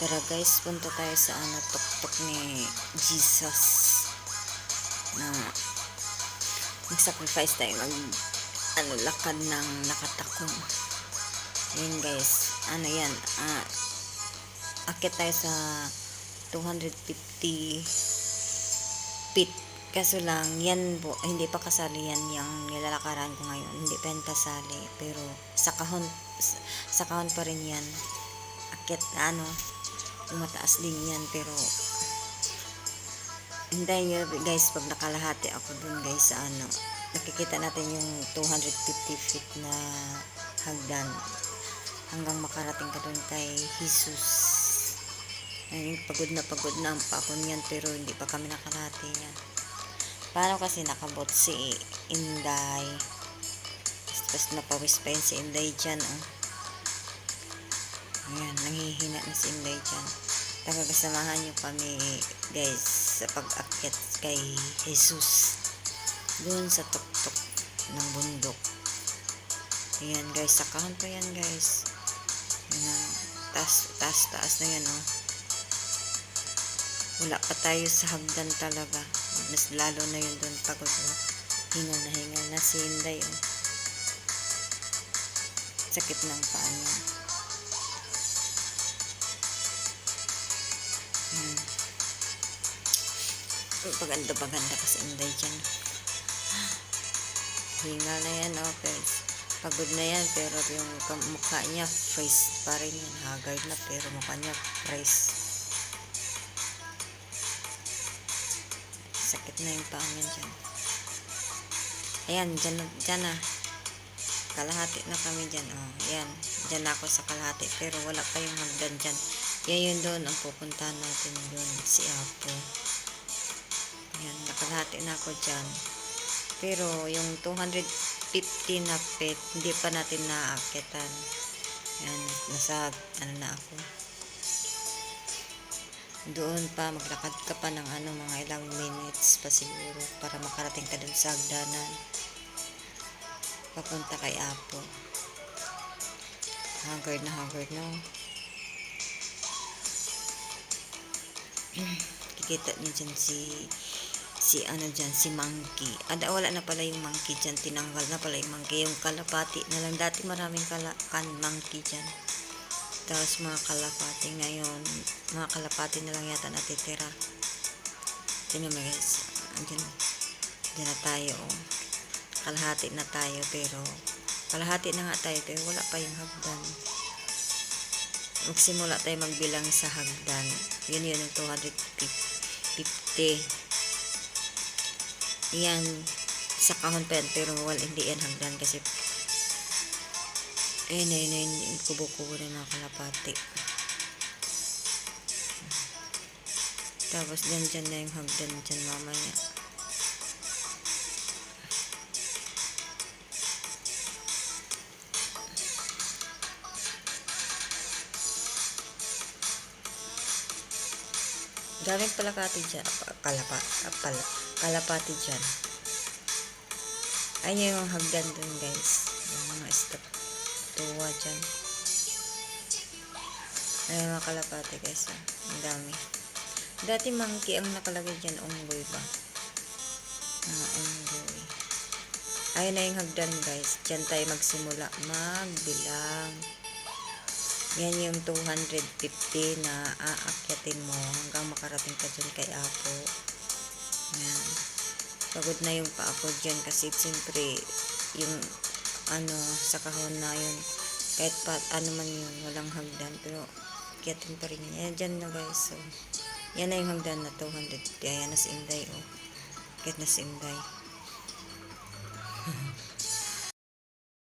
Tara guys, punta tayo sa tuktok ni Jesus na mag-sacrifice tayo, lakad ng nakatakong. Ayun guys, yan, akit tayo sa 250 feet. Kaso lang, yan po, hindi pa kasali yan yung nilalakaran ko ngayon. Hindi pa yan kasali, pero sa kahon pa rin yan. Akit, mataas din yan, pero hintayin nyo guys, pag nakalahati ako dun guys sa nakikita natin yung 250 feet na hagdan hanggang makarating ka dun kay Jesus. Ayun, pagod na ang pakon yan, pero hindi pa kami nakalahati yan. Paano kasi nakabot si Inday, tapos napawis pa yun si Inday dyan, ayan, nanghihina na si Inday dyan. Tagagasamahan nyo kami guys sa pag-akit kay Jesus doon sa tuktok ng bundok. Ayan guys, sakahan pa yan guys. Ayan, taas na yan wala pa tayo sa hagdan talaga, mas lalo na yun doon pagod. Hingal na si Inday sakit ng paa niya. Paganda kasi Inday dyan. Hingal na yan pero pagod na yan, pero yung mukha niya fresh pa rin yan. Haggard na pero mukha niya fresh. Sakit na yung paa niya dyan. Ayan, dyan na. Kalahati na kami dyan. Ayan, dyan ako sa kalahati, pero wala pa yung hagdan dyan. Yan yun doon ang pupuntahan natin doon, si Apo. Ayan, nakalahati na ako dyan. Pero yung 250 na feet, hindi pa natin naaakitan. Ayan, nasa na ako. Doon pa, maglakad ka pa ng mga ilang minutes pa siguro para makarating ka dun sa hagdanan. Papunta kay Apo. Haggard na. Kikita niyo dyan si monkey. Wala na pala yung monkey dyan. Tinanggal na pala yung monkey. Yung kalapati na lang. Dati maraming monkey dyan. Tapos mga kalapati ngayon. Mga kalapati na lang yata natitira. Dyan mo guys. Dyan na tayo. Kalahati na tayo, pero kalahati na nga tayo, pero wala pa yung hagdan. Magsimula tayo magbilang sa hagdan. Yun yung 250. Yan, sa kahon pa yan, pero hindi yan hagdan kasi ayun, kubo-kubo na mga kalapati. Tapos dyan na yung hagdan dyan mamaya. Daming kalapati dyan. Kalapati dyan. Ayun yung hagdan dun guys. Yung mga tuwa dyan. Ayun mga kalapati guys. Ang dami. Dati monkey ang nakalagay dyan. Unggoy ba? Unggoy. Ayun na yung hagdan guys. Dyan tayo magsimula magbilang. Yan yung 250 na aakyatin mo hanggang makarating ka dyan kay Apo. Yan. Pagod na yung pa ako dyan kasi siyempre yung sa kahon na yun. Kahit pa man yun, walang hagdan. Pero akyatin pa rin yan. Dyan na guys. So, yan na yung hagdan na 250. Ayan na si Inday. Akyat na si Inday.